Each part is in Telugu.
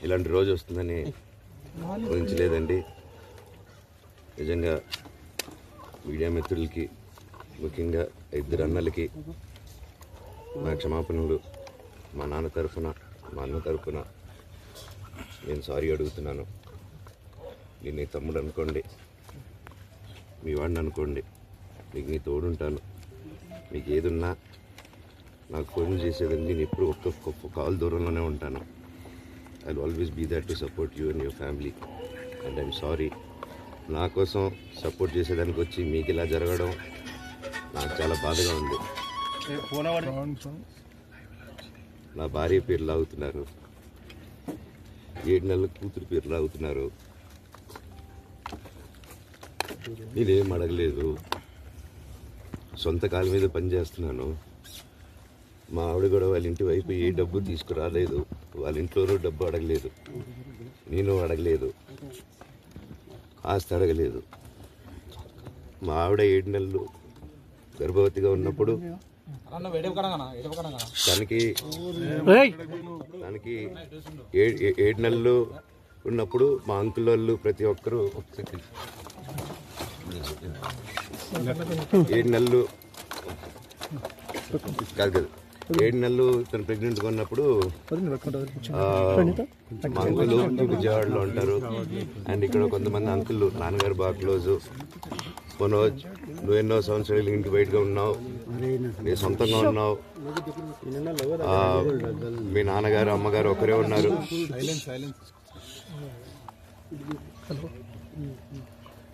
ఇలాంటి రోజు వస్తుందని ఊహించలేదండి. నిజంగా మీడియా మిత్రులకి, ముఖ్యంగా ఇద్దరు అన్నలకి నా క్షమాపణలు. మా నాన్న తరఫున, మా అన్న తరఫున నేను సారీ అడుగుతున్నాను. నేను నీ తమ్ముడు అనుకోండి, మీ వాడిని అనుకోండి, మీకు నీ తోడుంటాను. మీకు ఏదున్నా నాకు ఫోన్ చేసేదండి. నేను ఎప్పుడు ఒక్క కాల్ దూరంలోనే ఉంటాను. I will always be there to support you and your family. And I'm sorry, నా కోసం సపోర్ట్ చేసేదానికి వచ్చి మీకు ఇలా జరగడం నాకు చాలా బాధగా ఉంది. నా భార్య పేరు లాగుతున్నారు, 7 నెలల కూతురు పేరు లాగుతున్నారు. నేనేం అడగలేదు, సొంత కాళ్ళ మీద పనిచేస్తున్నాను. మా ఆవిడ కూడా వాళ్ళ ఇంటి వైపు ఏ డబ్బు తీసుకురాలేదు, వాళ్ళ ఇంట్లోనూ డబ్బు అడగలేదు, నేను అడగలేదు, ఆస్తి అడగలేదు. మా ఆవిడ 7 నెలలు గర్భవతిగా ఉన్నప్పుడు తనకి 7 నెలలు ఉన్నప్పుడు మా అంకుల్ వాళ్ళు ప్రతి ఒక్కరూ 7 నెలలు కాదు 7 నెలలు తను ప్రెగ్నెంట్గా ఉన్నప్పుడు మా అంకుల్ విజయవాడలో ఉంటారు. అండ్ ఇక్కడ కొంతమంది అంకుల్ నాన్నగారు బాగా క్లోజు. మనోజ్, నువ్వు ఎన్నో సంవత్సరాలు ఇంటి బయటగా ఉన్నావు, నీ సొంతంగా ఉన్నావు. మీ నాన్నగారు అమ్మగారు ఒకరే ఉన్నారు.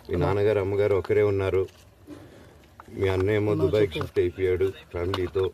మీ నాన్నగారు అమ్మగారు ఒకరే ఉన్నారు. మీ అన్న ఏమో దుబాయ్కి షిఫ్ట్ అయిపోయాడు ఫ్యామిలీతో.